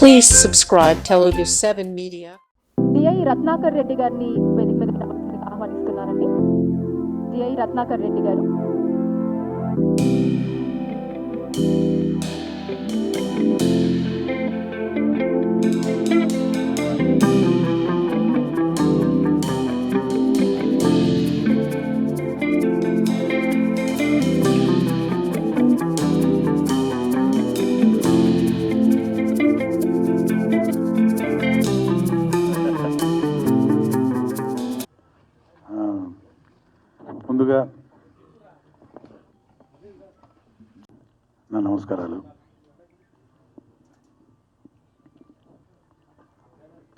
Please subscribe Telugu 7 Media. DI Ratnakar Reddy గారిని వేదిక మీద ఆహ్వానిస్తున్నారండి. డిఐ రత్నాకర్ రెడ్డి గారు. ముందుగా నా నమస్కారాలు.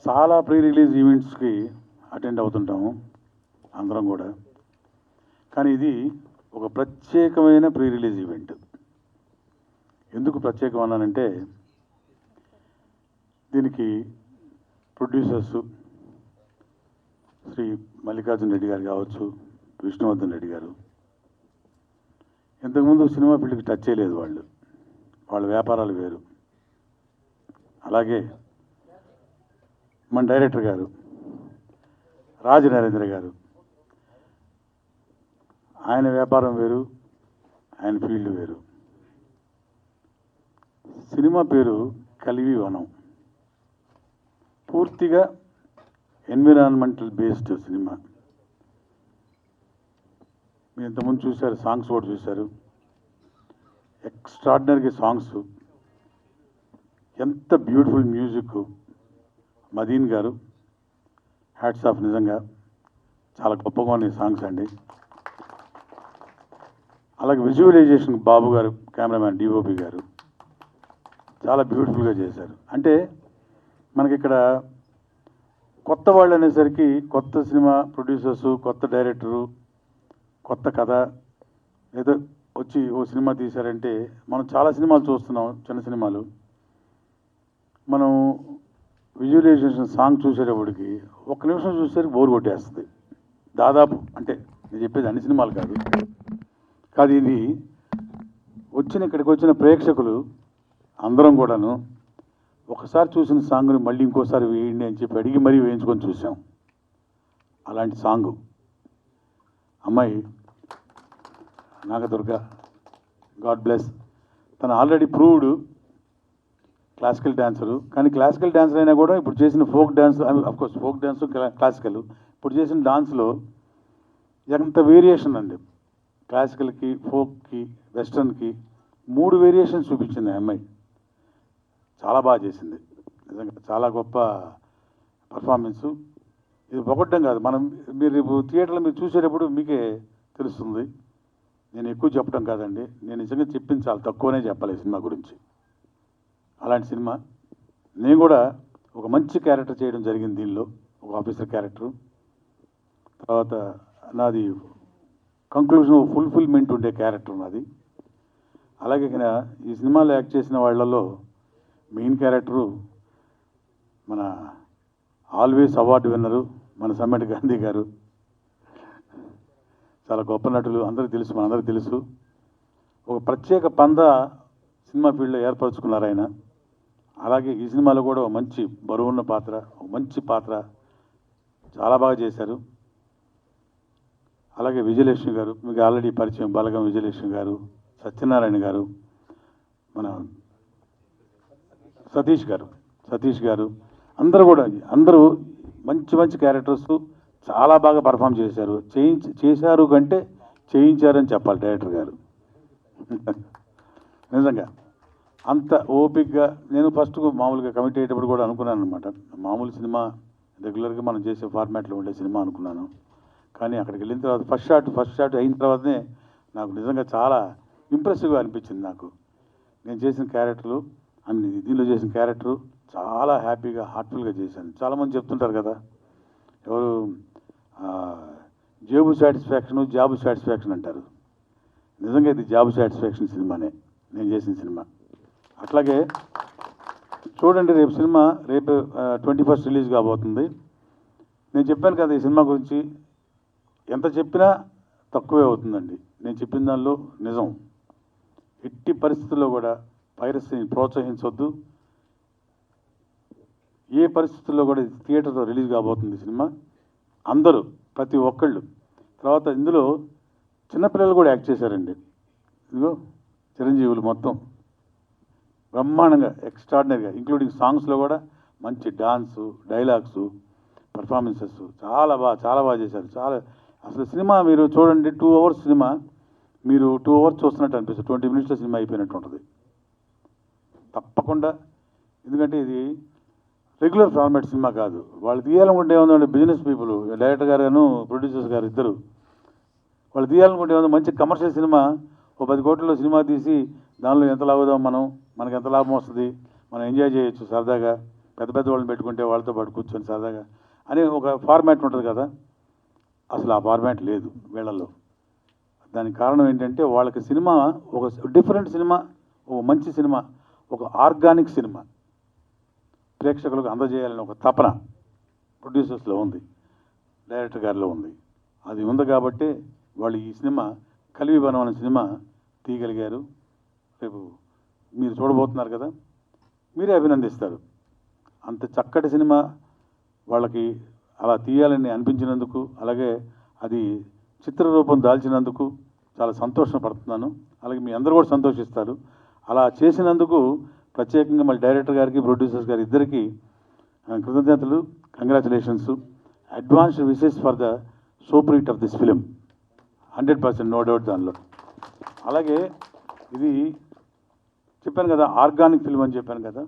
చాలా ప్రీ రిలీజ్ ఈవెంట్స్కి అటెండ్ అవుతుంటాము అందరం కూడా, కానీ ఇది ఒక ప్రత్యేకమైన ప్రీ రిలీజ్ ఈవెంట్. ఎందుకు ప్రత్యేకం అన్నానంటే, దీనికి ప్రొడ్యూసర్స్ శ్రీ మల్లికార్జున రెడ్డి గారు కావచ్చు, విష్ణువర్ధన్ రెడ్డి గారు. ఇంతకుముందు సినిమా ఫీల్డ్కి టచ్ చేయలేదు వాళ్ళు, వాళ్ళ వ్యాపారాలు వేరు. అలాగే మన డైరెక్టర్ గారు రాజ నరేంద్ర గారు, ఆయన వ్యాపారం వేరు, ఆయన ఫీల్డ్ వేరు. సినిమా పేరు కలివి వనం. పూర్తిగా ఎన్విరాన్మెంటల్ బేస్డ్ సినిమా. మీరు ఇంతకుముందు చూశారు, సాంగ్స్ కూడా చూశారు. ఎక్స్ట్రాడినరీగా సాంగ్స్, ఎంత బ్యూటిఫుల్ మ్యూజిక్. మదీన్ గారు హ్యాట్స్ ఆఫ్, నిజంగా చాలా గొప్పగా ఉన్నాయి సాంగ్స్ అండి. అలాగే విజువలైజేషన్ బాబు గారు, కెమెరామ్యాన్ డిఓపి గారు చాలా బ్యూటిఫుల్గా చేశారు. అంటే మనకి ఇక్కడ కొత్త వాళ్ళు అనేసరికి కొత్త సినిమా ప్రొడ్యూసర్సు, కొత్త డైరెక్టరు, కొత్త కథ ఏదో వచ్చి ఓ సినిమా తీశారంటే, మనం చాలా సినిమాలు చూస్తున్నాం, చిన్న సినిమాలు. మనం విజువలైజేషన్ సాంగ్ చూసేటప్పటికి ఒక్క నిమిషం చూసేసరికి బోర్ కొట్టేస్తుంది దాదాపు. అంటే నేను చెప్పేది అన్ని సినిమాలు కాదు. కాదు, ఇది ఇక్కడికి వచ్చిన ప్రేక్షకులు అందరం కూడాను ఒకసారి చూసిన సాంగ్ని మళ్ళీ ఇంకోసారి వేయండి అని చెప్పి అడిగి మరీ వేయించుకొని చూసాం. అలాంటి సాంగు అమ్మాయి నాగదుర్గ, గాడ్ బ్లెస్. తను ఆల్రెడీ ప్రూవ్డ్ క్లాసికల్ డాన్సరు. కానీ క్లాసికల్ డాన్సర్ అయినా కూడా ఇప్పుడు చేసిన folk dance, of course folk dance classical, ఇప్పుడు చేసిన డాన్స్లో ఎంత వేరియేషన్ అండి. క్లాసికల్కి, ఫోక్కి, వెస్టర్న్కి 3 వేరియేషన్స్ చూపించింది ఆ అమ్మాయి. చాలా బాగా చేసింది, నిజంగా చాలా గొప్ప పర్ఫార్మెన్సు. ఇది పొగడ్డం కాదు, మీరు రేపు థియేటర్లో మీరు చూసేటప్పుడు మీకే తెలుస్తుంది. నేను ఎక్కువ చెప్పడం కాదండి, నేను నిజంగా చెప్పింది చాలా తక్కువనే చెప్పాలి ఈ సినిమా గురించి. అలాంటి సినిమా. నేను కూడా ఒక మంచి క్యారెక్టర్ చేయడం జరిగింది దీనిలో, ఒక ఆఫీసర్ క్యారెక్టరు. తర్వాత నాది కంక్లూజన్ ఫుల్ఫిల్మెంట్ ఉండే క్యారెక్టర్ నాది. అలాగే ఈ సినిమాలో యాక్ట్ చేసిన వాళ్ళలో మెయిన్ క్యారెక్టరు మన ఆల్వేస్ అవార్డు విన్నరు మన సమ్మెట్ గాంధీ గారు. చాలా గొప్ప నటులు, అందరికీ తెలుసు, మనందరికీ తెలుసు. ఒక ప్రత్యేక పంద సినిమా ఫీల్డ్లో ఏర్పరచుకున్నారు ఆయన. అలాగే ఈ సినిమాలో కూడా ఒక మంచి బరువున్న పాత్ర, ఒక మంచి పాత్ర చాలా బాగా చేశారు. అలాగే విజయలక్ష్మి గారు, మీకు ఆల్రెడీ పరిచయం, బలగం విజయలక్ష్మి గారు, సత్యనారాయణ గారు, మన సతీష్ గారు అందరూ మంచి మంచి క్యారెక్టర్స్ చాలా బాగా పర్ఫామ్ చేశారు. చేశారు కంటే చేయించారని చెప్పాలి డైరెక్టర్ గారు. నిజంగా అంత ఓపిక్గా. నేను ఫస్ట్ మామూలుగా కమిట్ అయ్యేటప్పుడు కూడా అనుకున్నాను అనమాట, మామూలు సినిమా రెగ్యులర్గా మనం చేసే ఫార్మాట్లో ఉండే సినిమా అనుకున్నాను. కానీ అక్కడికి వెళ్ళిన తర్వాత ఫస్ట్ షాట్ అయిన తర్వాతనే నాకు నిజంగా చాలా ఇంప్రెసివ్గా అనిపించింది. నాకు నేను చేసిన క్యారెక్టర్లు అన్ని, దీనిలో చేసిన క్యారెక్టరు చాలా హ్యాపీగా, హార్ట్ఫుల్గా చేశాను. చాలామంది చెప్తుంటారు కదా, ఎవరు జాబ్ సాటిస్ఫాక్షన్ అంటారు. నిజంగా ఇది జాబ్ సాటిస్ఫాక్షన్ సినిమానే నేను చేసిన సినిమా. అట్లాగే చూడండి, రేపు 21st రిలీజ్ కాబోతుంది. నేను చెప్పాను కదా ఈ సినిమా గురించి, ఎంత చెప్పినా తక్కువే అవుతుందండి. నేను చెప్పిన దానిలో నిజం. ఎట్టి పరిస్థితుల్లో కూడా పైరసీని ప్రోత్సహించవద్దు. ఏ పరిస్థితుల్లో కూడా థియేటర్లో రిలీజ్ కాబోతుంది సినిమా. అందరూ ప్రతి ఒక్కళ్ళు. తర్వాత ఇందులో చిన్నపిల్లలు కూడా యాక్ట్ చేశారండి. ఇదిగో చిరంజీవులు మొత్తం బ్రహ్మాండంగా ఎక్స్ట్రాడినరీగా, ఇంక్లూడింగ్ సాంగ్స్లో కూడా మంచి డాన్సు, డైలాగ్సు, పర్ఫార్మెన్సెస్ చాలా బాగా చేశారు. అసలు సినిమా మీరు చూడండి, 2 hours సినిమా మీరు 2 hours చూస్తున్నట్టు అనిపిస్తుంది. 20 minutesలో సినిమా అయిపోయినట్టు ఉంటుంది తప్పకుండా. ఎందుకంటే ఇది రెగ్యులర్ ఫార్మాట్ సినిమా కాదు. వాళ్ళు తీయాలనుకుంటే ఏముందంటే బిజినెస్ పీపుల్, డైరెక్టర్ గారు, ప్రొడ్యూసర్స్ గారు ఇద్దరు వాళ్ళు తీయాలనుకుంటే ఏముంది, మంచి కమర్షియల్ సినిమా, ఓ 10 కోట్లలో సినిమా తీసి దానిలో ఎంత లాగుదాం, మనకి ఎంత లాభం వస్తుంది, మనం ఎంజాయ్ చేయొచ్చు సరదాగా, పెద్ద వాళ్ళని పెట్టుకుంటే వాళ్ళతో పాటు కూర్చొని సరదాగా అని ఒక ఫార్మాట్ ఉంటుంది కదా. అసలు ఆ ఫార్మాట్ లేదు వీళ్ళల్లో. దానికి కారణం ఏంటంటే వాళ్ళకి సినిమా ఒక డిఫరెంట్ సినిమా, ఒక మంచి సినిమా, ఒక ఆర్గానిక్ సినిమా ప్రేక్షకులకు అందజేయాలని ఒక తపన ప్రొడ్యూసర్స్లో ఉంది, డైరెక్టర్ గారిలో ఉంది. అది ఉంది కాబట్టి వాళ్ళు ఈ సినిమా కలివిబనం అనే సినిమా తీయగలిగారు. రేపు మీరు చూడబోతున్నారు కదా, మీరే అభినందిస్తారు. అంత చక్కటి సినిమా వాళ్ళకి అలా తీయాలని అనిపించినందుకు, అలాగే అది చిత్రరూపం దాల్చినందుకు చాలా సంతోషపడుతున్నాను. అలాగే మీ అందరూ కూడా సంతోషిస్తారు. అలా చేసినందుకు ప్రత్యేకంగా మళ్ళీ డైరెక్టర్ గారికి, ప్రొడ్యూసర్స్ గారి ఇద్దరికి కృతజ్ఞతలు, congratulations, advance wishes for the super hit of this film. 100% no doubt దానిలో. అలాగే ఇది చెప్పాను కదా, ఆర్గానిక్ ఫిల్మ్ అని చెప్పాను కదా,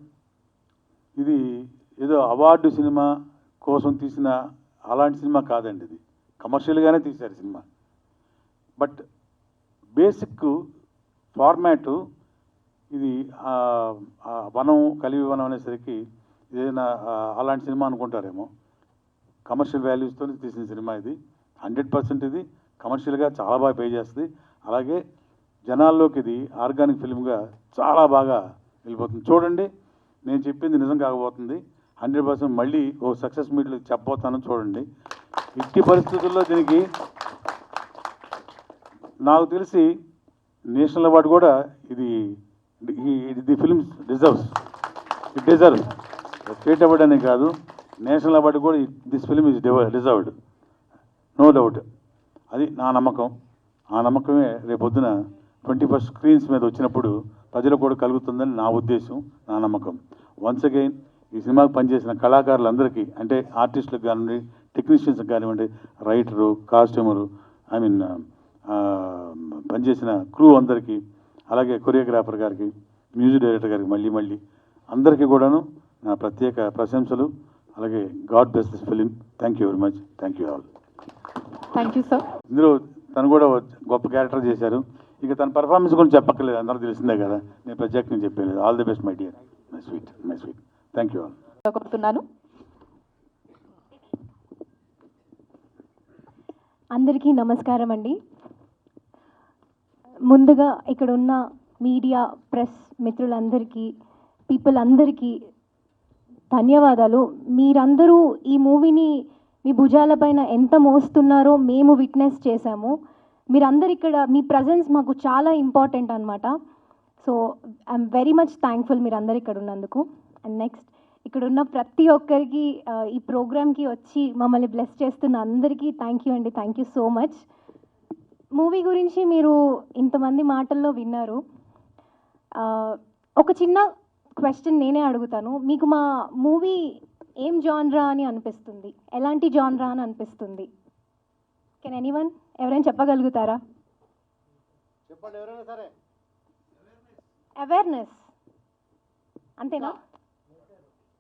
ఇది ఏదో అవార్డు సినిమా కోసం తీసిన అలాంటి సినిమా కాదండి. ఇది కమర్షియల్గానే తీశారు సినిమా. బట్ బేసిక్ ఫార్మాటు ఇది వనం, కలివి వనం అనేసరికి ఏదైనా అలాంటి సినిమా అనుకుంటారేమో. కమర్షియల్ వాల్యూస్తో తీసిన సినిమా ఇది. 100% ఇది కమర్షియల్గా చాలా బాగా పే చేస్తుంది. అలాగే జనాల్లోకి ఇది ఆర్గానిక్ ఫిల్మ్గా చాలా బాగా వెళ్ళిపోతుంది. చూడండి, నేను చెప్పింది నిజం కాకపోతుంది. 100% మళ్ళీ ఓ సక్సెస్ మీట్లో చెప్పబోతాను, చూడండి. ఇట్టి పరిస్థితుల్లో దీనికి నాకు తెలిసి నేషనల్ అవార్డు కూడా ఇది ఫిల్మ్ డిజర్వ్స్. స్టేట్ అవార్డు అనే కాదు, నేషనల్ అవార్డు కూడా this film is deserved, no doubt. అది నా నమ్మకం. ఆ నమ్మకమే రేపొద్దున 21st స్క్రీన్స్ మీద వచ్చినప్పుడు ప్రజలకు కూడా కలుగుతుందని నా ఉద్దేశం, నా నమ్మకం. వన్స్ అగైన్ ఈ సినిమాకి పనిచేసిన కళాకారులందరికీ, అంటే ఆర్టిస్టులకు కానివ్వండి, టెక్నీషియన్స్కి కానివ్వండి, రైటరు, కాస్ట్యూమరు, పనిచేసిన క్రూ అందరికీ, అలాగే కొరియోగ్రాఫర్ గారికి, మ్యూజిక్ డైరెక్టర్ గారికి మళ్ళీ అందరికీ కూడాను నా ప్రత్యేక ప్రశంసలు. అలాగే God bless this film. Thank you very much. Thank you all. Thank you sir. ఇందులో తను కూడా గొప్ప క్యారెక్టర్ చేశారు. ఇక తన పర్ఫార్మెన్స్ గురించి చెప్పక్కర్లేదు, అందరూ తెలిసిందే కదా, నేను ప్రత్యేకంగా చెప్పలేదు. All the best my dear, my sweet. Thank you all. కోరుతున్నాను. అందరికీ నమస్కారం అండి. ముందుగా ఇక్కడ ఉన్న మీడియా, ప్రెస్ మిత్రులందరికీ, పీపుల్ అందరికీ ధన్యవాదాలు. మీరందరూ ఈ మూవీని మీ భుజాలపైన ఎంత మోస్తున్నారో మేము విట్నెస్ చేశాము. మీరందరు ఇక్కడ, మీ ప్రజెన్స్ మాకు చాలా ఇంపార్టెంట్ అనమాట. So I'm very much thankful మీరందరూ ఇక్కడ ఉన్నందుకు. అండ్ నెక్స్ట్, ఇక్కడ ఉన్న ప్రతి ఒక్కరికి, ఈ ప్రోగ్రామ్కి వచ్చి మమ్మల్ని బ్లెస్ చేస్తున్న అందరికీ థ్యాంక్ యూ అండి. Thank you so much. Movie గురించి మీరు ఇంతమంది మాటల్లో విన్నారు. ఒక చిన్న క్వశ్చన్ నేనే అడుగుతాను. మీకు మా మూవీ ఏం జాన్రా అని అనిపిస్తుంది? ఎలాంటి జాన్రా అని అనిపిస్తుంది? కెన్ ఎనీవన్, ఎవరైనా చెప్పగలుగుతారా? చెప్పండి ఎవరైనా సరే. అవేర్నెస్ అంతేనా?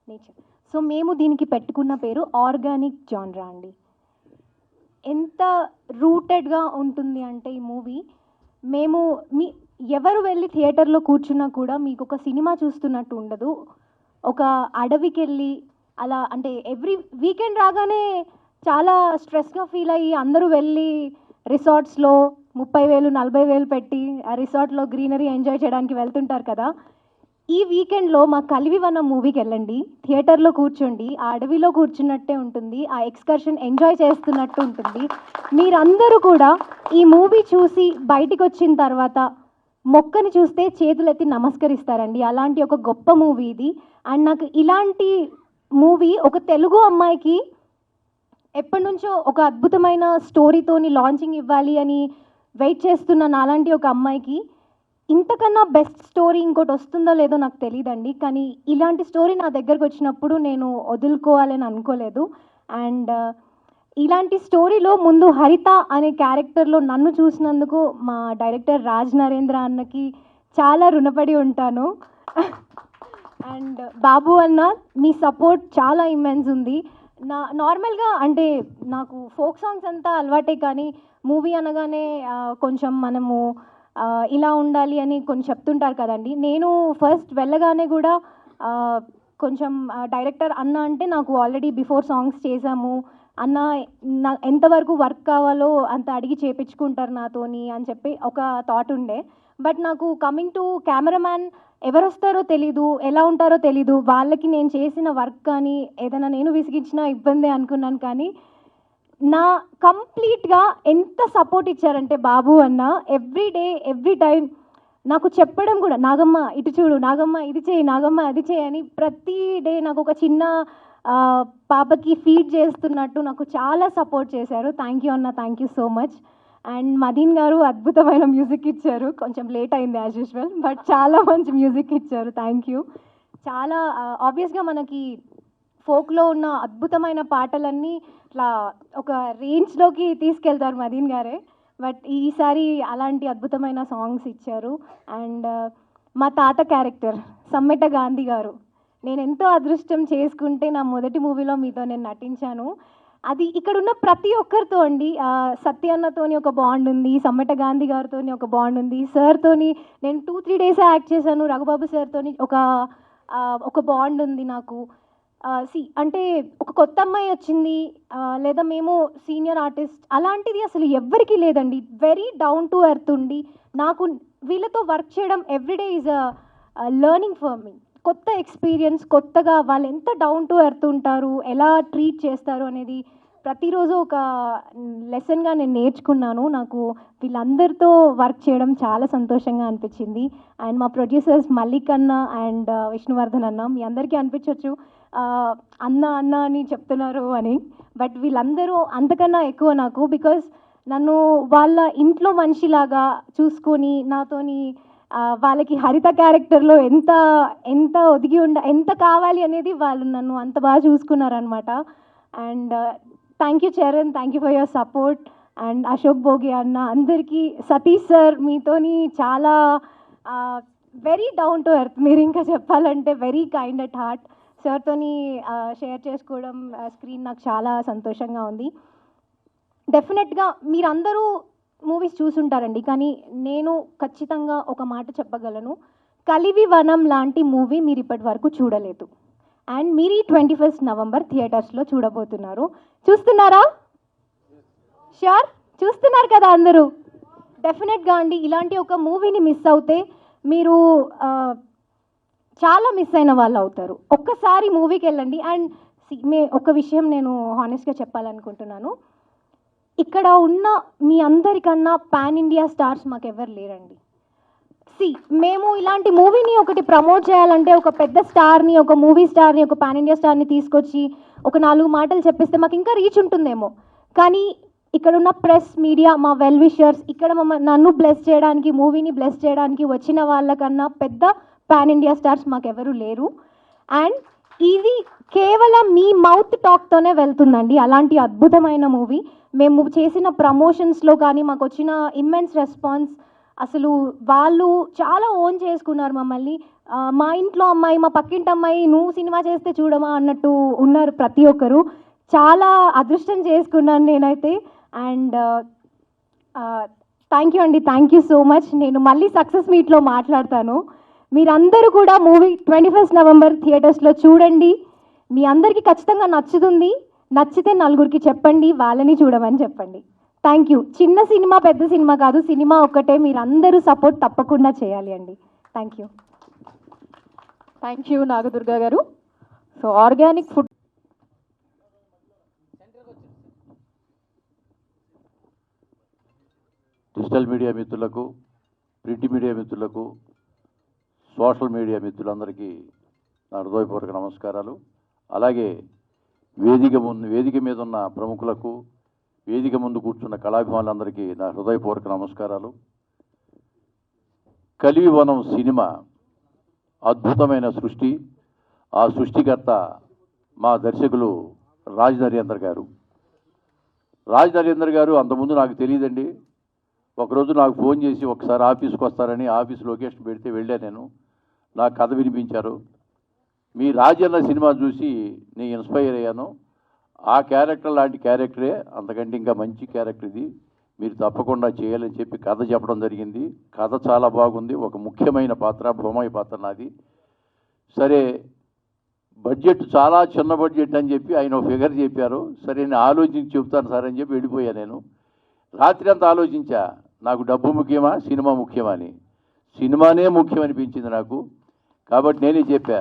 నేచర్. సో మేము దీనికి పెట్టుకున్న పేరు ఆర్గానిక్ జాన్రా అండి. ఎంత రూటెడ్గా ఉంటుంది అంటే ఈ మూవీ, మేము ఎవరు వెళ్ళి థియేటర్లో కూర్చున్నా కూడా మీకు ఒక సినిమా చూస్తున్నట్టు ఉండదు. ఒక అడవికి వెళ్ళి అలా, అంటే ఎవ్రీ వీకెండ్ రాగానే చాలా స్ట్రెస్గా ఫీల్ అయ్యి అందరూ వెళ్ళి రిసార్ట్స్లో 30,000 40,000 పెట్టి ఆ రిసార్ట్లో గ్రీనరీ ఎంజాయ్ చేయడానికి వెళ్తుంటారు కదా. ఈ వీకెండ్లో మా కలివివనం మూవీకి వెళ్ళండి, థియేటర్లో కూర్చోండి, ఆ అడవిలో కూర్చున్నట్టే ఉంటుంది, ఆ ఎక్స్కర్షన్ ఎంజాయ్ చేస్తున్నట్టు ఉంటుంది. మీరందరూ కూడా ఈ మూవీ చూసి బయటికి వచ్చిన తర్వాత మొక్కని చూస్తే చేతులెత్తి నమస్కరిస్తారండి. అలాంటి ఒక గొప్ప మూవీ ఇది. అండ్ నాకు ఇలాంటి మూవీ ఒక తెలుగు అమ్మాయికి ఎప్పటి నుంచో ఒక అద్భుతమైన స్టోరీతోని లాంచింగ్ ఇవ్వాలి అని వెయిట్ చేస్తున్న నాలాంటి ఒక అమ్మాయికి ఇంతకన్నా బెస్ట్ స్టోరీ ఇంకోటి వస్తుందో లేదో నాకు తెలియదండి. కానీ ఇలాంటి స్టోరీ నా దగ్గరకు వచ్చినప్పుడు నేను వదులుకోవాలని అనుకోలేదు. అండ్ ఇలాంటి స్టోరీలో ముందు హరిత అనే క్యారెక్టర్లో నన్ను చూసినందుకు మా డైరెక్టర్ రాజ్ నరేంద్ర అన్నకి చాలా రుణపడి ఉంటాను. అండ్ బాబు అన్న మీ సపోర్ట్ చాలా ఇమ్మెన్స్ ఉంది. నార్మల్గా అంటే నాకు ఫోక్ సాంగ్స్ అంతా అలవాటే, కానీ మూవీ అనగానే కొంచెం మనము ఇలా ఉండాలి అని కొంచెం చెప్తుంటారు కదండి. నేను ఫస్ట్ వెళ్ళగానే కూడా కొంచెం డైరెక్టర్ అన్న అంటే నాకు ఆల్రెడీ బిఫోర్ సాంగ్స్ చేశాము అన్న, నా ఎంతవరకు వర్క్ కావాలో అంత అడిగి చేపించుకుంటారు నాతోని అని చెప్పి ఒక థాట్ ఉండే. బట్ నాకు కమింగ్ టు కెమెరామ్యాన్ ఎవరు వస్తారో తెలీదు, ఎలా ఉంటారో తెలీదు, వాళ్ళకి నేను చేసిన వర్క్ కానీ ఏదైనా నేను విసిగించినా ఇబ్బందే అనుకున్నాను. కానీ నా కంప్లీట్గా ఎంత సపోర్ట్ ఇచ్చారంటే బాబు అన్న ఎవ్రీ డే ఎవ్రీ టైం నాకు చెప్పడం కూడా, నాగమ్మ ఇటు చూడు, నాగమ్మ ఇది చేయి, నాగమ్మ అది చేయి అని ప్రతి డే నాకు ఒక చిన్న పాపకి ఫీడ్ చేస్తున్నట్టు నాకు చాలా సపోర్ట్ చేశారు. థ్యాంక్ యూ అన్న, thank you so much. And Madeen గారు అద్భుతమైన మ్యూజిక్ ఇచ్చారు. కొంచెం లేట్ అయింది యాజ్ యూజువల్, బట్ చాలా మంచి మ్యూజిక్ ఇచ్చారు. Thank you. చాలా ఆబ్వియస్గా మనకి ఫోక్లో ఉన్న అద్భుతమైన పాటలన్నీ ఇట్లా ఒక రేంజ్లోకి తీసుకెళ్తారు మదీన్ గారే. బట్ ఈసారి అలాంటి అద్భుతమైన సాంగ్స్ ఇచ్చారు. అండ్ మా తాత క్యారెక్టర్ సమ్మెట గాంధీ గారు, నేను ఎంతో అదృష్టం చేసుకుంటే నా మొదటి మూవీలో మీతో నేను నటించాను. అది ఇక్కడున్న ప్రతి ఒక్కరితో అండి, సత్య అన్నతోని ఒక బాండ్ ఉంది, సమ్మెట గాంధీ గారితోని ఒక బాండ్ ఉంది, సార్తోని నేను 2-3 డేసే యాక్ట్ చేశాను, రఘుబాబు సార్తోని ఒక బాండ్ ఉంది నాకు. అంటే ఒక కొత్త అమ్మాయి వచ్చింది లేదా మేము సీనియర్ ఆర్టిస్ట్ అలాంటిది అసలు ఎవ్వరికీ లేదండి. వెరీ డౌన్ టు ఎర్త్ ఉండి నాకు వీళ్ళతో వర్క్ చేయడం everyday is learning for me. కొత్త ఎక్స్పీరియన్స్, కొత్తగా వాళ్ళు ఎంత డౌన్ టు ఎర్త్ ఉంటారు, ఎలా ట్రీట్ చేస్తారు అనేది ప్రతిరోజు ఒక లెసన్గా నేను నేర్చుకున్నాను. నాకు వీళ్ళందరితో వర్క్ చేయడం చాలా సంతోషంగా అనిపించింది. అండ్ మా ప్రొడ్యూసర్స్ మల్లిక్ అన్న అండ్ విష్ణువర్ధన్ అన్న, మీ అందరికీ అనిపించవచ్చు అన్న అన్న అని చెప్తున్నారు అని, బట్ వీళ్ళందరూ అంతకన్నా ఎక్కువ నాకు. బికాజ్ నన్ను వాళ్ళ ఇంట్లో మనిషిలాగా చూసుకొని నాతోని వాళ్ళకి హరిత క్యారెక్టర్లో ఎంత ఎంత ఒదిగి ఎంత కావాలి అనేది వాళ్ళు నన్ను అంత బాగా చూసుకున్నారనమాట. And thank you Charan, thank you for your support. And Ashok Bhogi అన్న, అందరికీ, సతీష్ సార్ మీతోని చాలా వెరీ డౌన్ టు ఎర్త్, మీరు ఇంకా చెప్పాలంటే వెరీ కైండ్ అట్ హార్ట్. సార్తోని షేర్ చేసుకోవడం స్క్రీన్ నాకు చాలా సంతోషంగా ఉంది. డెఫినెట్గా మీరందరూ మూవీస్ చూసుంటారండి, కానీ నేను ఖచ్చితంగా ఒక మాట చెప్పగలను, కలివి వనం లాంటి మూవీ మీరు ఇప్పటి వరకు చూడలేదు. అండ్ మీరు ఈ 21 నవంబర్ థియేటర్స్లో చూడబోతున్నారు. చూస్తున్నారా? షూర్ చూస్తున్నారు కదా అందరూ? డెఫినెట్గా అండి, ఇలాంటి ఒక మూవీని మిస్ అవుతే మీరు చాలా మిస్ అయిన వాళ్ళు అవుతారు. ఒక్కసారి మూవీకి వెళ్ళండి. అండ్ ఒక విషయం నేను హానెస్ట్గా చెప్పాలనుకుంటున్నాను, ఇక్కడ ఉన్న మీ అందరికన్నా పాన్ ఇండియా స్టార్స్ మాకెవరు లేరండి. మేము ఇలాంటి మూవీని ఒకటి ప్రమోట్ చేయాలంటే ఒక పెద్ద స్టార్ని, ఒక మూవీ స్టార్ని, ఒక పాన్ ఇండియా స్టార్ని తీసుకొచ్చి ఒక 4 మాటలు చెప్పిస్తే మాకు ఇంకా రీచ్ ఉంటుందేమో. కానీ ఇక్కడున్న ప్రెస్, మీడియా, మా వెల్ విషర్స్, ఇక్కడ నన్ను బ్లెస్ చేయడానికి, మూవీని బ్లెస్ చేయడానికి వచ్చిన వాళ్ళకన్నా పెద్ద పాన్ ఇండియా స్టార్స్ మాకెవరూ లేరు. అండ్ ఇది కేవలం మీ మౌత్ టాక్తోనే వెళ్తుందండి అలాంటి అద్భుతమైన మూవీ. మేము చేసిన ప్రమోషన్స్లో కానీ మాకు వచ్చిన ఇమ్మెన్స్ రెస్పాన్స్, అసలు వాళ్ళు చాలా ఓన్ చేసుకున్నారు మమ్మల్ని. మా ఇంట్లో అమ్మాయి, మా పక్కింటి అమ్మాయి, నువ్వు సినిమా చేస్తే చూడమా అన్నట్టు ఉన్నారు ప్రతి ఒక్కరు. చాలా అదృష్టం చేసుకున్నాను నేనైతే. అండ్ థ్యాంక్ యూ అండి, థ్యాంక్ యూ సో మచ్. నేను మళ్ళీ సక్సెస్ మీట్లో మాట్లాడతాను. మీరందరూ కూడా మూవీ 21 నవంబర్ థియేటర్స్లో చూడండి. మీ అందరికీ ఖచ్చితంగా నచ్చుతుంది. నచ్చితే నలుగురికి చెప్పండి, వాళ్ళని చూడమని చెప్పండి. Thank you. చిన్న సినిమా పెద్ద సినిమా కాదు, సినిమా ఒక్కటే. మీరందరూ సపోర్ట్ తప్పకుండా చేయాలి అండి. Thank you. Thank you Nagadurga గారు. So organic food digital media మిత్రులకు, ప్రింట్ మీడియా మిత్రులకు, సోషల్ మీడియా మిత్రులందరికీ నా హృదయపూర్వక నమస్కారాలు. అలాగే వేదిక మీద ఉన్న ప్రముఖులకు, వేదిక ముందు కూర్చున్న కళాభిమానులందరికీ నా హృదయపూర్వక నమస్కారాలు. కలివనం సినిమా అద్భుతమైన సృష్టి. ఆ సృష్టికర్త మా దర్శకులు రాజ్ నరేందర్ గారు. రాజ్ నరేందర్ గారు అంతకుముందు నాకు తెలియదండి. ఒకరోజు నాకు ఫోన్ చేసి ఒకసారి ఆఫీస్కి వస్తారని ఆఫీస్ లొకేషన్ పెడితే వెళ్ళాను. నేను నాకు కథ వినిపించారు. మీ రాజన్న సినిమా చూసి నేను ఇన్స్పైర్ అయ్యాను. ఆ క్యారెక్టర్ లాంటి క్యారెక్టరే, అంతకంటే ఇంకా మంచి క్యారెక్టర్ ఇది, మీరు తప్పకుండా చేయాలని చెప్పి కథ చెప్పడం జరిగింది. కథ చాలా బాగుంది. ఒక ముఖ్యమైన పాత్ర, బొమ్మాయి పాత్ర నాది. సరే, బడ్జెట్ చాలా చిన్న బడ్జెట్ అని చెప్పి ఆయన ఒక ఫిగర్ చెప్పారు. సరే, నేను ఆలోచించి చెప్తాను సార్ అని చెప్పి వెళ్ళిపోయా. నేను రాత్రి అంతా ఆలోచించా, నాకు డబ్బు ముఖ్యమా సినిమా ముఖ్యమా అని. సినిమానే ముఖ్యం అనిపించింది నాకు. కాబట్టి నేనే చెప్పా,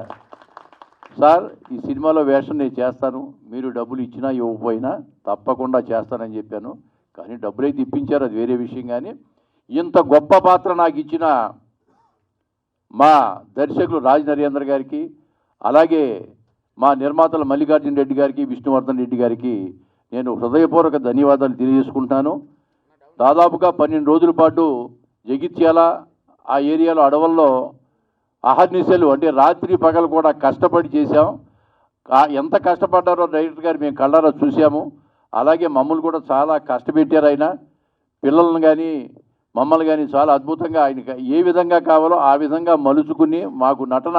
సార్ ఈ సినిమాలో వేషం నేను చేస్తాను, మీరు డబ్బులు ఇచ్చినా ఇవ్వకపోయినా తప్పకుండా చేస్తానని చెప్పాను. కానీ డబ్బులైతే ఇప్పించారు, అది వేరే విషయం. కానీ ఇంత గొప్ప పాత్ర నాకు ఇచ్చిన మా దర్శకులు రాజ్ నరేందర్ గారికి, అలాగే మా నిర్మాతలు మల్లికార్జున రెడ్డి గారికి, విష్ణువర్ధన్ రెడ్డి గారికి నేను హృదయపూర్వక ధన్యవాదాలు తెలియజేసుకుంటాను. దాదాపుగా 12 రోజుల పాటు జగిత్యాల ఆ ఏరియాలో అడవుల్లో అహర్నిశలు అంటే రాత్రి పగలు కూడా కష్టపడి చేశాం. ఎంత కష్టపడ్డారో డైరెక్టర్ గారు మేము కళ్ళారా చూసాము. అలాగే మమ్మల్ని కూడా చాలా కష్టపెట్టారు ఆయన. పిల్లలను కానీ మమ్మల్ని కానీ చాలా అద్భుతంగా ఆయన ఏ విధంగా కావాలో ఆ విధంగా మలుచుకుని మాకు నటన,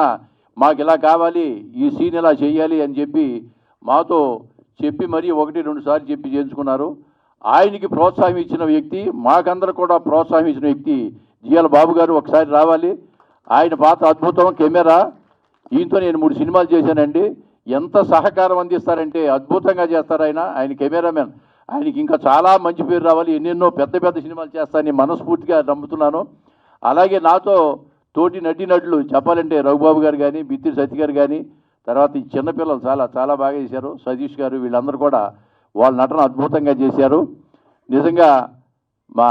మాకు ఇలా కావాలి, ఈ సీన్ ఇలా చేయాలి అని చెప్పి మాతో చెప్పి మరీ 1-2 సార్లు చెప్పి చేయించుకున్నారు. ఆయనకి ప్రోత్సాహం ఇచ్చిన వ్యక్తి, మాకందరూ కూడా ప్రోత్సాహం ఇచ్చిన వ్యక్తి జిఎల్ బాబు గారు. ఒకసారి రావాలి. ఆయన పాత్ర అద్భుతం. కెమెరా ఈయనతో నేను 3 సినిమాలు చేశానండి. ఎంత సహకారం అందిస్తారంటే అద్భుతంగా చేస్తారు ఆయన. ఆయన కెమెరామెన్. ఆయనకి ఇంకా చాలా మంచి పేరు రావాలి, ఎన్నెన్నో పెద్ద పెద్ద సినిమాలు చేస్తానని మనస్ఫూర్తిగా నమ్ముతున్నాను. అలాగే నాతో తోటి నటీనటులు చెప్పాలంటే రఘుబాబు గారు కానీ, బిత్తిరి సత్య గారు కానీ, తర్వాత ఈ చిన్నపిల్లలు చాలా చాలా బాగా చేశారు. సతీష్ గారు, వీళ్ళందరూ కూడా వాళ్ళ నటన అద్భుతంగా చేశారు. నిజంగా మా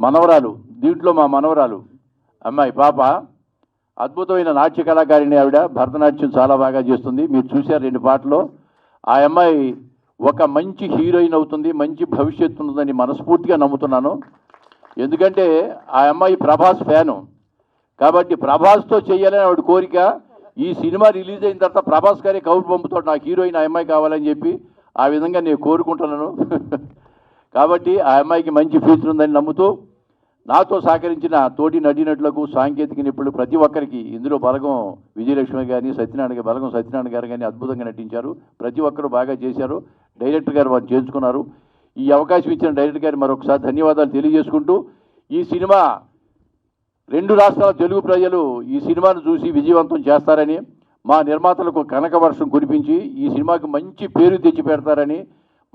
మనవరాలు, దీంట్లో మా మనవరాలు అమ్మాయి పాప అద్భుతమైన నాట్య కళాకారిణి. ఆవిడ భరతనాట్యం చాలా బాగా చేస్తుంది. మీరు చూశారు 2 పాటలు. ఆ అమ్మాయి ఒక మంచి హీరోయిన్ అవుతుంది, మంచి భవిష్యత్తు ఉంటుందని మనస్ఫూర్తిగా నమ్ముతున్నాను. ఎందుకంటే ఆ అమ్మాయి ప్రభాస్ ఫ్యాను. కాబట్టి ప్రభాస్తో చేయాలని ఆవిడ కోరిక. ఈ సినిమా రిలీజ్ అయిన తర్వాత ప్రభాస్ గారే కౌలు పంపుతాడు, నాకు హీరోయిన్ ఆ అమ్మాయి కావాలని చెప్పి. ఆ విధంగా నేను కోరుకుంటున్నాను. కాబట్టి ఆ అమ్మాయికి మంచి ఫ్యూచర్ ఉందని నమ్ముతూ, నాతో సహకరించిన తోటి నటీనటులకు, సాంకేతిక నిపుణులు ప్రతి ఒక్కరికి, ఇందులో బలగం విజయలక్ష్మి కానీ, బలగం సత్యనారాయణ గారు కానీ అద్భుతంగా నటించారు. ప్రతి ఒక్కరు బాగా చేశారు. డైరెక్టర్ గారు వారు చేర్చుకున్నారు. ఈ అవకాశం ఇచ్చిన డైరెక్టర్ గారు మరొకసారి ధన్యవాదాలు తెలియజేసుకుంటూ, ఈ సినిమా 2 రాష్ట్రాల తెలుగు ప్రజలు ఈ సినిమాను చూసి విజయవంతం చేస్తారని, మా నిర్మాతలకు కనక వర్షం కురిపించి ఈ సినిమాకి మంచి పేరు తెచ్చి పెడతారని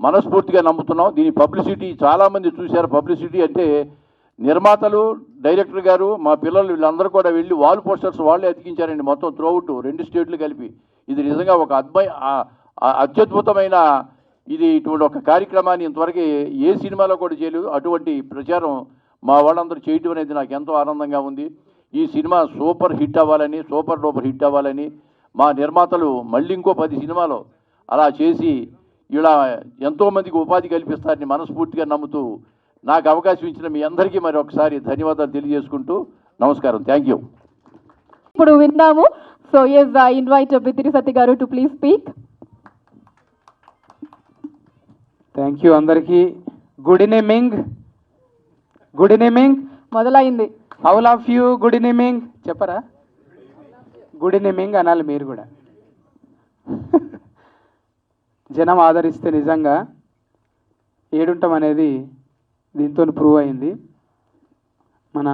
మనస్ఫూర్తిగా నమ్ముతున్నాం. దీని పబ్లిసిటీ చాలామంది చూశారు. పబ్లిసిటీ అంటే నిర్మాతలు, డైరెక్టర్ గారు, మా పిల్లలు వీళ్ళందరూ కూడా వెళ్ళి వాల్ పోస్టర్స్ వాళ్ళే అతికించారండి, మొత్తం త్రూఅవుట్ 2 స్టేట్లు కలిపి. ఇది నిజంగా ఒక అత్యద్భుతమైన ఇది. ఇటువంటి ఒక కార్యక్రమాన్ని ఇంతవరకు ఏ సినిమాలో కూడా చేయలేదు. అటువంటి ప్రచారం మా వాళ్ళందరూ చేయటం అనేది నాకు ఎంతో ఆనందంగా ఉంది. ఈ సినిమా సూపర్ హిట్ అవ్వాలని, సూపర్ డూపర్ హిట్ అవ్వాలని మా నిర్మాతలు మళ్ళీ ఇంకో 10 సినిమాలు అలా చేసి ఇలా ఎంతోమందికి ఉపాధి కల్పిస్తారని మనస్ఫూర్తిగా నమ్ముతూ, నాకు అవకాశం ఇచ్చిన మీ అందరికీ మరి ఒకసారి ధన్యవాదాలు తెలియజేసుకుంటూ నమస్కారం. Thank you. ఇప్పుడు విందాము. So yes, I invite Bithiri Satya గారు to please speak. Thank you అందరికీ. Good evening. Good evening. మొదలైంది. All of you good evening చెప్పరా? గుడ్ ఈవినింగ్ అనాలి మీరు కూడా. జనం ఆదరిస్తే నిజంగా ఏడుంటాం అనేది దీంతో ప్రూవ్ అయింది. మన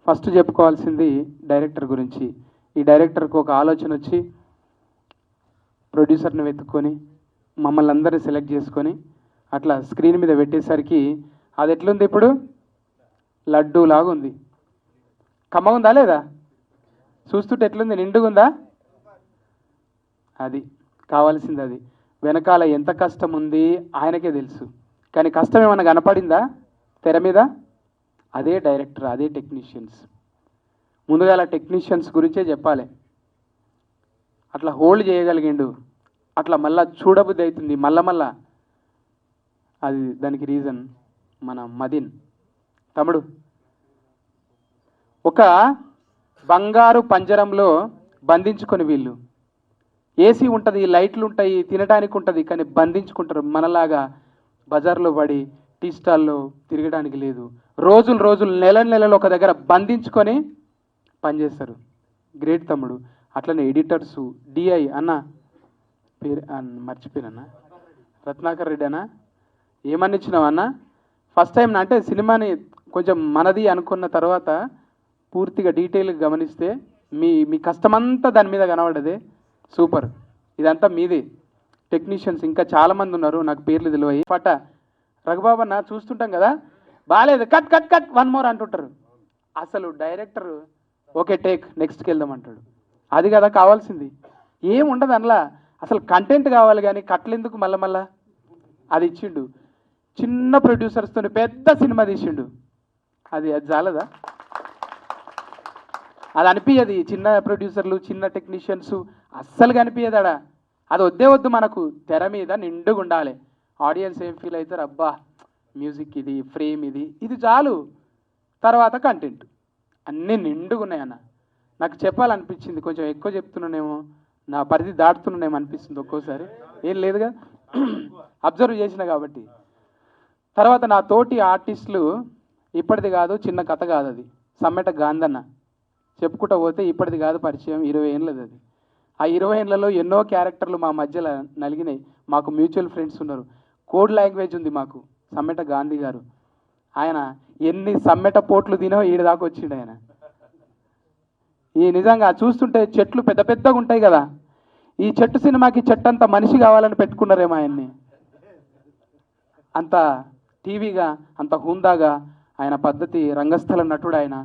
ఫస్ట్ చెప్పుకోవాల్సింది డైరెక్టర్ గురించి. ఈ డైరెక్టర్కి ఒక ఆలోచన వచ్చి ప్రొడ్యూసర్ని వెతుక్కొని మమ్మల్ని అందరినీ సెలెక్ట్ చేసుకొని అట్లా స్క్రీన్ మీద పెట్టేసరికి అది ఎట్లుంది ఇప్పుడు? లడ్డూ లాగా ఉంది. కమ్మగుందా లేదా? చూస్తుంటే ఎట్లుంది? నిండుగుందా? అది కావాల్సింది. అది వెనకాల ఎంత కష్టం ఉంది ఆయనకే తెలుసు. కానీ కష్టం ఏమన్నా కనపడిందా తెర మీద? అదే డైరెక్టర్, అదే టెక్నీషియన్స్. ముందుగా టెక్నీషియన్స్ గురించే చెప్పాలి. అట్లా హోల్డ్ చేయగలిగిండు అట్లా మళ్ళా చూడబుద్ధి అవుతుంది మళ్ళా అది దానికి రీజన్ మన మదిన్ తమ్ముడు. ఒక బంగారు పంజరంలో బంధించుకొని వీళ్ళు, ఏసీ ఉంటుంది, లైట్లు ఉంటాయి, తినడానికి ఉంటుంది, కానీ బంధించుకుంటారు. మనలాగా బజార్లో పడి టీ స్టాల్లో తిరగడానికి లేదు. రోజులు నెలలు ఒక దగ్గర బంధించుకొని పనిచేస్తారు. గ్రేట్ తమ్ముడు. అట్లనే ఎడిటర్సు, డిఐ అన్న పేరు మర్చిపోయినా, రత్నాకర్ రెడ్డి అన్న, ఏమని ఇచ్చినావు అన్న? ఫస్ట్ టైం అంటే సినిమాని కొంచెం మనది అనుకున్న తర్వాత పూర్తిగా డీటెయిల్గా గమనిస్తే మీ కష్టమంతా దాని మీద కనబడదే. సూపర్. ఇదంతా మీదే. టెక్నీషియన్స్ ఇంకా చాలామంది ఉన్నారు, నాకు పేర్లు తెలివాయి. పట్ట రఘుబాబు అన్న చూస్తుంటాం కదా, బాగాలేదు, కట్ కట్ కట్ 1 more అంటుంటారు. అసలు డైరెక్టర్ ఓకే టేక్, నెక్స్ట్కి వెళ్దాం అంటాడు. అది కదా కావాల్సింది. ఏం ఉండదు అందులో, అసలు కంటెంట్ కావాలి కానీ కట్లు ఎందుకు మళ్ళా అది ఇచ్చిండు. చిన్న ప్రొడ్యూసర్స్తో పెద్ద సినిమా తీసిండు. అది చాలదా? అది అనిపించదు. చిన్న ప్రొడ్యూసర్లు, చిన్న టెక్నీషియన్స్ అస్సలు కనిపించదాడా. అది వద్దు మనకు తెర మీద నిండుగా ఉండాలి. ఆడియన్స్ ఏం ఫీల్ అవుతారు, అబ్బా మ్యూజిక్ ఇది, ఫ్రేమ్ ఇది చాలు. తర్వాత కంటెంట్ అన్నీ నిండుగా ఉన్నాయన్న. నాకు చెప్పాలనిపించింది, కొంచెం ఎక్కువ చెప్తున్నానేమో, నా పరిధి దాటుతున్నానేమో అనిపిస్తుంది ఒక్కోసారి. ఏం లేదుగా, అబ్జర్వ్ చేసిన కాబట్టి. తర్వాత నా తోటి ఆర్టిస్టులు, ఇప్పటిది కాదు, చిన్న కథ కాదు అది, సమ్మెట గాంధన్న చెప్పుకుంటూ పోతే ఇప్పటిది కాదు పరిచయం, 20 ఏళ్ళది అది. ఆ 20 ఏళ్లలో ఎన్నో క్యారెక్టర్లు మా మధ్యలో నలిగినాయి. మాకు మ్యూచువల్ ఫ్రెండ్స్ ఉన్నారు. కోడ్ లాంగ్వేజ్ ఉంది మాకు. సమ్మెట గాంధీ గారు, ఆయన ఎన్ని సమ్మెట పోట్లు తినో ఈడ దాకా వచ్చిండు ఆయన. ఈ నిజంగా చూస్తుంటే చెట్లు పెద్ద పెద్దగా ఉంటాయి కదా, ఈ చెట్టు సినిమాకి చెట్టు అంత మనిషి కావాలని పెట్టుకున్నారేమో ఆయన్ని. అంత టీవీగా, అంత హుందాగా ఆయన పద్ధతి, రంగస్థల నటుడు ఆయన.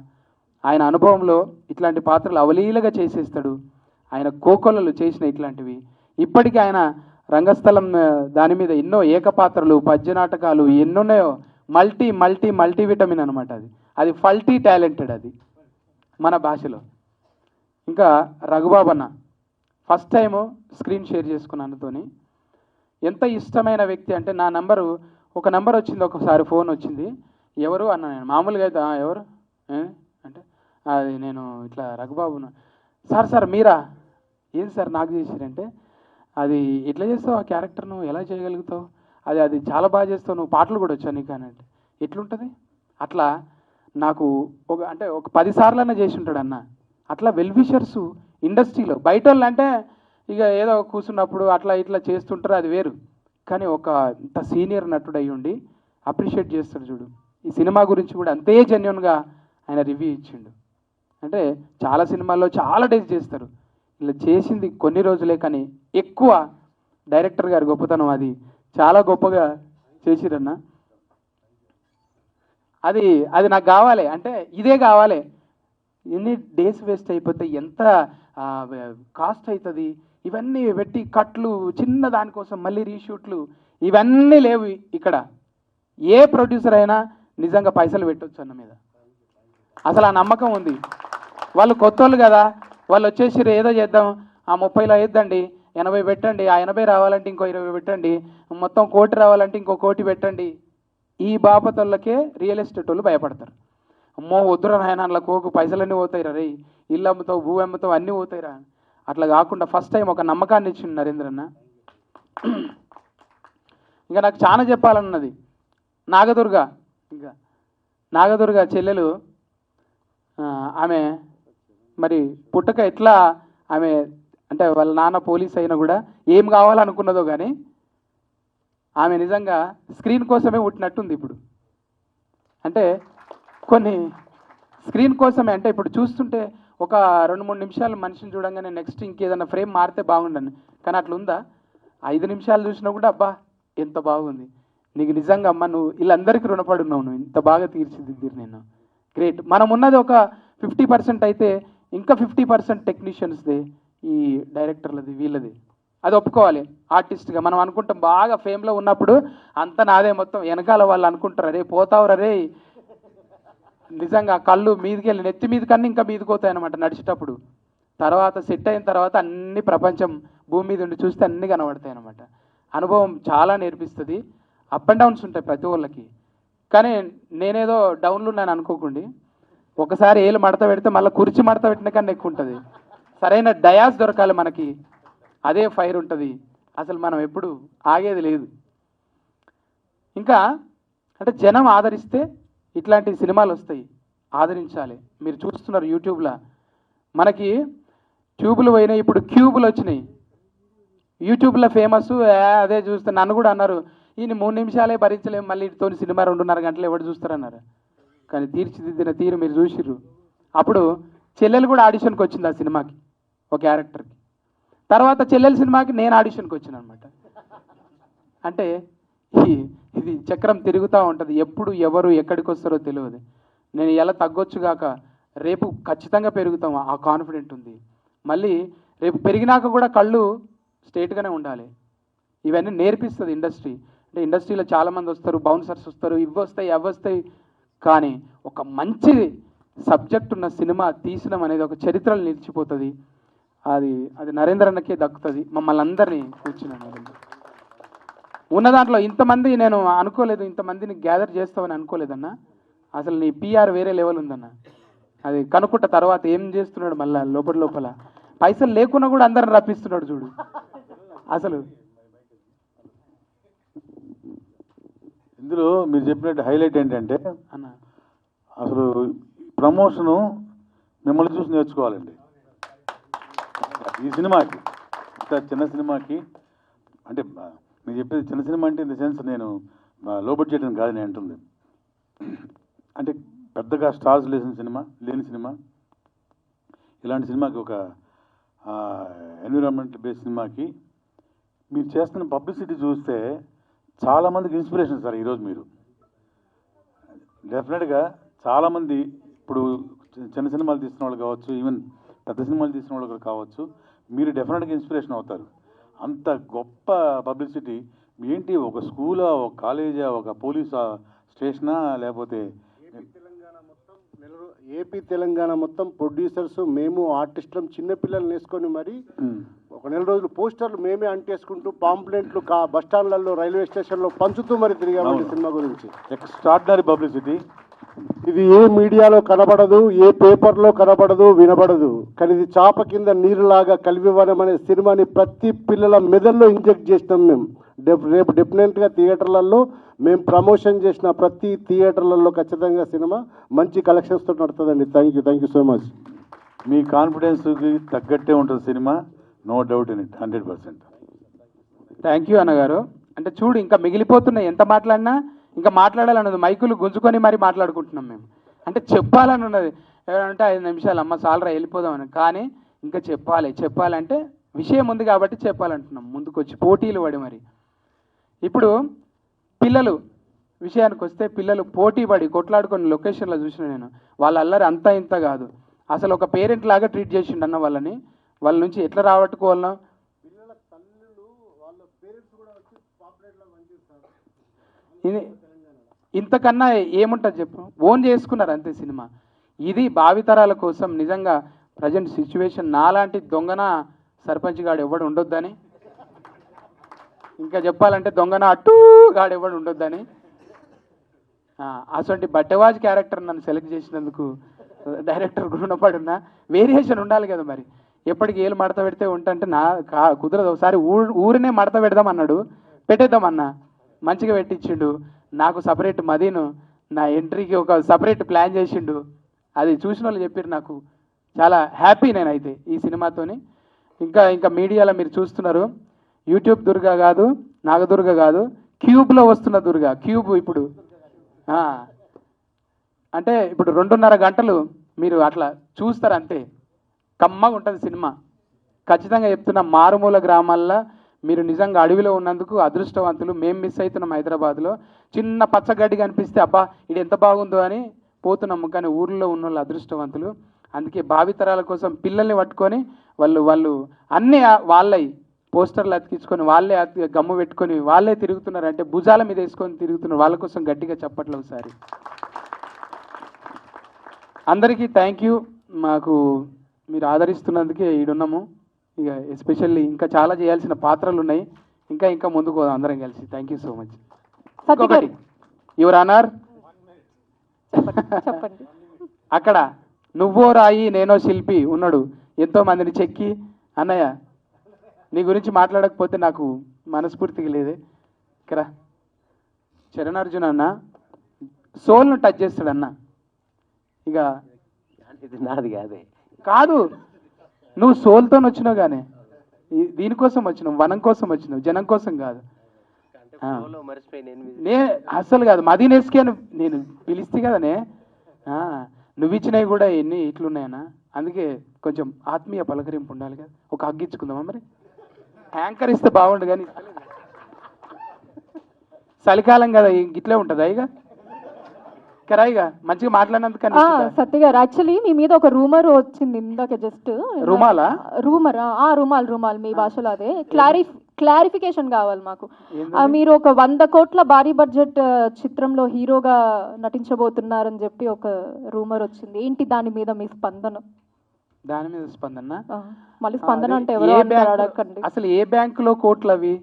ఆయన అనుభవంలో ఇట్లాంటి పాత్రలు అవలీలగా చేసేస్తాడు. ఆయన కోకొల్లలు చేసిన ఇట్లాంటివి. ఇప్పటికీ ఆయన రంగస్థలం దాని మీద ఎన్నో ఏకపాత్రలు, పద్య నాటకాలు ఎన్నున్నాయో. మల్టీ విటమిన్ అనమాట అది. అది ఫల్టీ టాలెంటెడ్ అది మన భాషలో. ఇంకా రఘుబాబు అన్న ఫస్ట్ టైము స్క్రీన్ షేర్ చేసుకున్నానుతోని. ఎంత ఇష్టమైన వ్యక్తి అంటే, నా నంబరు, ఒక నెంబర్ వచ్చింది ఒకసారి, ఫోన్ వచ్చింది. ఎవరు అన్న, నేను మామూలుగా అయితే ఎవరు అంటే, అది నేను ఇట్లా రఘుబాబును. సార్ మీరా? ఏం సార్ నాకు చేసిరంటే, అది ఎట్లా చేస్తావు ఆ క్యారెక్టర్, నువ్వు ఎలా చేయగలుగుతావు, అది చాలా బాగా చేస్తావు, నువ్వు పాటలు కూడా వచ్చా నీకు అని అంటే, ఎట్లుంటుంది అట్లా. నాకు ఒక 10 సార్లన్నా చేసి ఉంటాడు అన్న. అట్లా వెల్విషర్స్ ఇండస్ట్రీలో, బయట వాళ్ళు అంటే ఇక ఏదో కూర్చున్నప్పుడు అట్లా ఇట్లా చేస్తుంటారు, అది వేరు. కానీ ఒక ఇంత సీనియర్ నటుడు అయ్యి ఉండి అప్రిషియేట్ చేస్తాడు చూడు. ఈ సినిమా గురించి కూడా అంతే జెన్యున్గా ఆయన రివ్యూ ఇచ్చిండు. అంటే చాలా సినిమాల్లో చాలా డేస్ చేస్తారు, ఇలా చేసింది కొన్ని రోజులే, కానీ ఎక్కువ డైరెక్టర్ గారి గొప్పతనం, అది చాలా గొప్పగా చేసిరన్న. అది నాకు కావాలి అంటే ఇదే కావాలి. ఎన్ని డేస్ వేస్ట్ అయిపోతాయి, ఎంత కాస్ట్ అవుతుంది, ఇవన్నీ పెట్టి కట్లు, చిన్న దానికోసం మళ్ళీ రీషూట్లు, ఇవన్నీ లేవు ఇక్కడ. ఏ ప్రొడ్యూసర్ అయినా నిజంగా పైసలు పెట్టవచ్చు అన్న మీద అసలు ఆ నమ్మకం ఉంది. వాళ్ళు కొత్త వాళ్ళు కదా, వాళ్ళు వచ్చేసి ఏదో చేద్దాం, ఆ 30లో వేద్దండి, 80 పెట్టండి, ఆ 80 రావాలంటే ఇంకో 20 పెట్టండి, మొత్తం 1 కోటి రావాలంటే ఇంకో 1 కోటి పెట్టండి. ఈ బాపతోళ్ళకే రియల్ ఎస్టేట్ వాళ్ళు భయపడతారు. అమ్మో వద్దురా నాయన, అందులో కోకు పైసలన్నీ పోతాయిరా రే, ఇల్లు అమ్ముతావు, భూ అమ్ముతావు, అన్నీ పోతాయిరా. అట్లా కాకుండా ఫస్ట్ టైం ఒక నమ్మకాన్ని ఇచ్చిండు నరేంద్రన్న. ఇంకా నాకు చాలా చెప్పాలన్నది. నాగదుర్గ చెల్లెలు, ఆమె మరి పుట్టక ఎట్లా, ఆమె అంటే వాళ్ళ నాన్న పోలీస్ అయినా కూడా ఏం కావాలనుకున్నదో కానీ ఆమె నిజంగా స్క్రీన్ కోసమే పుట్టినట్టుంది ఇప్పుడు. అంటే కొన్ని స్క్రీన్ కోసమే, అంటే ఇప్పుడు చూస్తుంటే ఒక 2-3 నిమిషాలు మనిషిని చూడంగానే నెక్స్ట్ ఇంకేదన్నా ఫ్రేమ్ మారితే బాగుండను, కానీ అట్లా ఉందా? 5 నిమిషాలు చూసినా కూడా అబ్బా ఎంత బాగుంది, నీకు నిజంగా అమ్మ నువ్వు వీళ్ళందరికీ రుణపడి ఉన్నావు, నువ్వు ఇంత బాగా తీర్చిదిద్దిరు నేను. గ్రేట్. మనం ఉన్నది ఒక 50% అయితే ఇంకా 50% టెక్నీషియన్స్దే, ఈ డైరెక్టర్లది, వీళ్ళది. అది ఒప్పుకోవాలి. ఆర్టిస్ట్గా మనం అనుకుంటాం బాగా ఫేమ్లో ఉన్నప్పుడు అంత నాదే మొత్తం, వెనకాల వాళ్ళు అనుకుంటారు అరే పోతావురా రే, నిజంగా కళ్ళు మీదికి వెళ్ళి నెత్తి మీద కన్నా ఇంకా మీదికి పోతాయి అనమాట నడిచేటప్పుడు. తర్వాత సెట్ అయిన తర్వాత అన్ని ప్రపంచం భూమి మీద ఉండి చూస్తే అన్నీ కనబడతాయి అన్నమాట. అనుభవం చాలా నేర్పిస్తుంది. అప్ అండ్ డౌన్స్ ఉంటాయి ప్రతి ఒళ్ళకి. కానీ నేనేదో డౌన్లు ఉన్నాను అనుకోకండి. ఒకసారి ఏళ్ళు మడత పెడితే మళ్ళీ కుర్చీ మడత పెట్టిన కన్నా ఎక్కువ ఉంటుంది. సరైన డయాస్ దొరకాలి మనకి, అదే ఫైర్ ఉంటుంది. అసలు మనం ఎప్పుడు ఆగేది లేదు. ఇంకా అంటే జనం ఆదరిస్తే ఇట్లాంటి సినిమాలు వస్తాయి, ఆదరించాలి. మీరు చూస్తున్నారు యూట్యూబ్లో మనకి ట్యూబులు పోయినాయి, ఇప్పుడు క్యూబులు వచ్చినాయి. యూట్యూబ్లో ఫేమస్, అదే చూస్తే నన్ను కూడా అన్నారు, ఈయన 3 నిమిషాలే భరించలేము, మళ్ళీ ఇటుతో సినిమా 2.5 గంటలు ఎవరు చూస్తారన్నారు. కానీ తీర్చిదిద్దిన తీరు మీరు చూసిర్రు. అప్పుడు చెల్లెలు కూడా ఆడిషన్కి వచ్చింది ఆ సినిమాకి, ఒక క్యారెక్టర్కి. తర్వాత చెల్లెల సినిమాకి నేను ఆడిషన్కి వచ్చాను అనమాట. అంటే ఇది చక్రం తిరుగుతూ ఉంటుంది. ఎప్పుడు ఎవరు ఎక్కడికి వస్తారో తెలియదు. నేను ఎలా తగ్గొచ్చుగాక రేపు ఖచ్చితంగా పెరుగుతాం, ఆ కాన్ఫిడెంట్ ఉంది. మళ్ళీ రేపు పెరిగినాక కూడా కళ్ళు స్ట్రేట్గానే ఉండాలి. ఇవన్నీ నేర్పిస్తుంది ఇండస్ట్రీ. అంటే ఇండస్ట్రీలో చాలామంది వస్తారు, బౌన్సర్స్ వస్తారు, ఇవి వస్తాయి అవి వస్తాయి. కానీ ఒక మంచి సబ్జెక్ట్ ఉన్న సినిమా తీసినాం అనేది ఒక చరిత్రలో నిలిచిపోతుంది. అది నరేంద్ర అన్నకే దక్కుతుంది. మమ్మల్ని అందరినీ కూర్చున్నాను ఉన్న దాంట్లో ఇంతమంది నేను అనుకోలేదు, ఇంతమందిని గ్యాదర్ చేస్తామని అనుకోలేదన్న. అసలు నీ పిఆర్ వేరే లెవెల్ ఉందన్న. అది కనుక్కుంట తర్వాత ఏం చేస్తున్నాడు మళ్ళీ లోపల పైసలు లేకున్నా కూడా అందరిని రప్పిస్తున్నాడు చూడు. అసలు ఇందులో మీరు చెప్పినట్టు హైలైట్ ఏంటంటే అన్న అసలు ప్రమోషను మిమ్మల్ని చూసి నేర్చుకోవాలండి. ఈ సినిమాకి ఇంత చిన్న సినిమాకి అంటే మీరు చెప్పేది చిన్న సినిమా అంటే ఇన్ ద సెన్స్ నేను లో బడ్జెట్ అని కాదు నేను అంటుంది. అంటే పెద్దగా స్టార్స్ లేని సినిమా ఇలాంటి సినిమాకి ఒక ఎన్విరాన్మెంటల్ బేస్డ్ సినిమాకి మీరు చేస్తున్న పబ్లిసిటీ చూస్తే చాలామందికి ఇన్స్పిరేషన్ సార్. ఈరోజు మీరు డెఫినెట్గా చాలామంది ఇప్పుడు చిన్న సినిమాలు తీసిన వాళ్ళు కావచ్చు, ఈవెన్ పెద్ద సినిమాలు తీసిన వాళ్ళు కూడా కావచ్చు, మీరు డెఫినెట్గా ఇన్స్పిరేషన్ అవుతారు. అంత గొప్ప పబ్లిసిటీ ఏంటి, ఒక స్కూలా, ఒక కాలేజా, ఒక పోలీస్ స్టేషనా, లేకపోతే ఏపీ తెలంగాణ మొత్తం ప్రొడ్యూసర్స్ మేము ఆర్టిస్టులం చిన్నపిల్లలు వేసుకొని మరి ఒక నెల రోజులు పోస్టర్లు మేమే అంటేసుకుంటూ పాంప్లెంట్లు బస్ స్టాండ్లలో రైల్వే స్టేషన్లో పంచుతూ మరి తిరిగాము సినిమా గురించి. Extraordinary publicity. ఇది ఏ మీడియాలో కనబడదు, ఏ పేపర్లో కనబడదు, వినబడదు. కానీ ఇది చాప కింద నీరులాగా కలివివనం అనే సినిమాని ప్రతి పిల్లల మెదడులో ఇంజెక్ట్ చేసినాం మేము. రేపు డెఫినెట్గా థియేటర్లలో మేము ప్రమోషన్ చేసిన ప్రతి థియేటర్లలో ఖచ్చితంగా సినిమా మంచి కలెక్షన్స్తో నడుతుందండి. Thank you so much. మీ కాన్ఫిడెన్స్కి తగ్గట్టే ఉంటుంది cinema, no doubt in it, 100%. Thank you అన్నగారు. అంటే చూడు ఇంకా మిగిలిపోతున్నాయి, ఎంత మాట్లాడినా ఇంకా మాట్లాడాలన్నది. మైకులు గుంజుకొని మరీ మాట్లాడుకుంటున్నాం మేము. అంటే చెప్పాలని ఉన్నది. ఏమంటే 5 నిమిషాలు అమ్మ సాలరా వెళ్ళిపోదామని. కానీ ఇంకా చెప్పాలంటే విషయం ఉంది కాబట్టి చెప్పాలంటున్నాం. ముందుకు వచ్చి పోటీలు పడి మరి ఇప్పుడు పిల్లలు విషయానికి వస్తే పిల్లలు పోటీ పడి కొట్లాడుకొని లొకేషన్లో చూసిన నేను, వాళ్ళ అల్లరి అంతా ఇంత కాదు. అసలు ఒక పేరెంట్ లాగా ట్రీట్ చేసిండు అన్న వాళ్ళని. వాళ్ళ నుంచి ఎట్లా రాబట్టుకోవాలన్నా ఇది ఇంతకన్నా ఏముంటుంది చెప్పు. ఓన్ చేసుకున్నారు అంతే సినిమా. ఇది భావితరాల కోసం నిజంగా ప్రజెంట్ సిచ్యువేషన్ నాలాంటి దొంగన సర్పంచ్ గాడు ఎవడు ఉండొద్దని, ఇంకా చెప్పాలంటే దొంగన అట్టూ గాడు ఎవడు ఉండొద్దని, అటువంటి బట్టెవాజ్ క్యారెక్టర్ నన్ను సెలెక్ట్ చేసినందుకు డైరెక్టర్ రుణపడున్నా. వేరియేషన్ ఉండాలి కదా మరి. ఎప్పటికి ఏళ్ళు మడత పెడితే ఉంటే కుదరదు. ఒకసారి ఊరినే మడత పెడదామన్నాడు, పెట్టేద్దామన్నా, మంచిగా పెట్టించిండు. నాకు సపరేట్ మదీను నా ఎంట్రీకి ఒక సపరేట్ ప్లాన్ చేసిండు. అది చూసిన వాళ్ళు చెప్పారు. నాకు చాలా హ్యాపీ నేనైతే ఈ సినిమాతోని. ఇంకా మీడియాలో మీరు చూస్తున్నారు, యూట్యూబ్ దుర్గా కాదు, నాగదుర్గ కాదు, క్యూబ్లో వస్తున్న దుర్గా. క్యూబ్ ఇప్పుడు అంటే ఇప్పుడు 2.5 గంటలు మీరు అట్లా చూస్తారు అంతే. కమ్మగా ఉంటుంది సినిమా. ఖచ్చితంగా చెప్తున్నా, మారుమూల గ్రామాల్లో మీరు నిజంగా అడవిలో ఉన్నందుకు అదృష్టవంతులు. మేము మిస్ అవుతున్నాం హైదరాబాద్లో. చిన్న పచ్చగడ్డి కనిపిస్తే అబ్బా ఇది ఎంత బాగుందో అని పోతున్నాము. కానీ ఊర్లో ఉన్న వాళ్ళు అదృష్టవంతులు. అందుకే భావితరాల కోసం పిల్లల్ని పట్టుకొని వాళ్ళు అన్నీ వాళ్ళై పోస్టర్లు అతికించుకొని వాళ్ళే గమ్ము పెట్టుకొని వాళ్ళే తిరుగుతున్నారు. అంటే భుజాల మీద వేసుకొని తిరుగుతున్నారు. వాళ్ళ కోసం గట్టిగా చప్పట్లు ఒకసారి. అందరికీ థ్యాంక్ యూ. మాకు మీరు ఆదరిస్తున్నందుకే ఈడున్నాము. ఇక ఎస్పెషల్లీ ఇంకా చాలా చేయాల్సిన పాత్రలు ఉన్నాయి. ఇంకా ఇంకా ముందుకు పోదాం అందరం కలిసి. Thank you so much. Satya ఇంకొకటి గారు యువర్ ఆనర్, చెప్పండి. అక్కడ నువ్వో రాయి నేనో శిల్పి ఉన్నాడు. ఎంతో మందిని చెక్కి అన్నయ్య నీ గురించి మాట్లాడకపోతే నాకు మనస్ఫూర్తిగా లేదే. ఇక్కడ చరణార్జున్ అన్న సోల్ను టచ్ చేస్తాడు అన్న. ఇక ఇది నాది కాదే. కాదు, నువ్వు సోల్తో వచ్చినావు కానీ దీనికోసం వచ్చినావు, వనం కోసం వచ్చినావు, జనం కోసం కాదు. నే అస్సలు కాదు, మదీనేస్కి అని నేను పిలిస్తే కదనే. నువ్వు ఇచ్చినవి కూడా ఎన్ని ఇట్లున్నాయనా, అందుకే కొంచెం ఆత్మీయ పలకరింపు ఉండాలి కదా. ఒక హగ్గిచ్చుకుందామా మరి? యాంకర్ ఇస్తే బాగుండు కానీ చలికాలం కదా, ఇట్లే ఉంటుందా ఇక కరాయిగా మంచిగా మాట్లాడినందుకు. సత్య గారు, యాక్చువల్లీ మీ మీద ఒక రూమర్ వచ్చింది ఇందాక జస్ట్. రుమాలా? రూమాల్ మీ భాషలో అదే. క్లారిఫికేషన్ కావాలి మాకు. మీరు ఒక 100 కోట్ల భారీ బడ్జెట్ చిత్రంలో హీరోగా నటించబోతున్నారని చెప్పి ఒక రూమర్ వచ్చింది. ఏంటి దాని మీద మీ స్పందన? దాని మీద స్పందన మళ్ళీ స్పందన అంటే ఎవరో అడగండి. అసలు ఏ బ్యాంకులో కోట్లు అవి?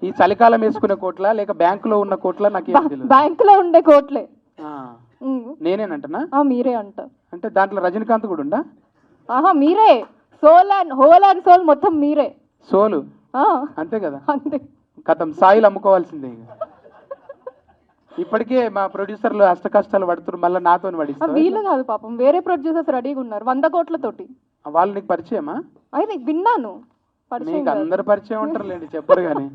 ఈ చలికాలం వేసుకునే కోట్ల లేక బ్యాంకులో ఉన్న కోట్ల? నాకు బ్యాంకులో ఉండే కోట్లే. నేనేనంటనా? మీరే అంట. అంటే దాంట్లో రజనీకాంత్ కూడా ఉండా? మీరే. హోల్ అండ్ సోల్ మొత్తం మీరే. సోలు అంతే కదా. అంతే. కథం సాయిలు అమ్ముకోవాల్సిందే. ఇప్పటికే మా ప్రొడ్యూసర్లు అష్ట కష్టాలు పడుతున్నారు, మళ్ళీ నాతో పడిస్తారు. వీళ్ళు కాదు పాపం, వేరే ప్రొడ్యూసర్స్ రెడీగా ఉన్నారు 100 కోట్లతోటి. వాళ్ళు నీకు పరిచయమా? అయితే విన్నాను. మీకు అందరు పరిచయం ఉంటారు లేండి, చెప్పరు కానీ.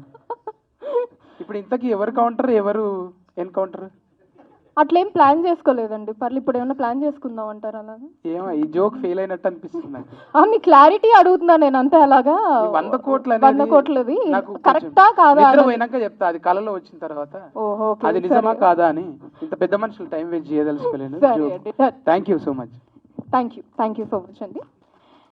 ఇప్పుడు ఇంతకీ ఎవరు కౌంటర్ ఎవరు ఎన్కౌంటర్? అట్లేం ప్లాన్ చేసుకోలేదండి. పర్లేదు, ఇప్పుడు ఏమైనా ప్లాన్ చేసుకుందాం అంటారు అలాగా? ఏమో ఈ జోక్ ఫెయిల్ అయినట్టు అనిపిస్తుంది నాకు. మీ క్లారిటీ అడుగుతున్నా నేను, అంతే. అలాగా 100 కోట్లు 100 కోట్లది కరెక్టా కాదా పోయినాక చెప్తా, అది కళలో వచ్చిన తర్వాత అది నిజమా కాదా అని. ఇంత పెద్ద మనుషులు టైం వేస్ట్ చేయదలుచుకోలేను. Thank you so much. Thank you so much అండి.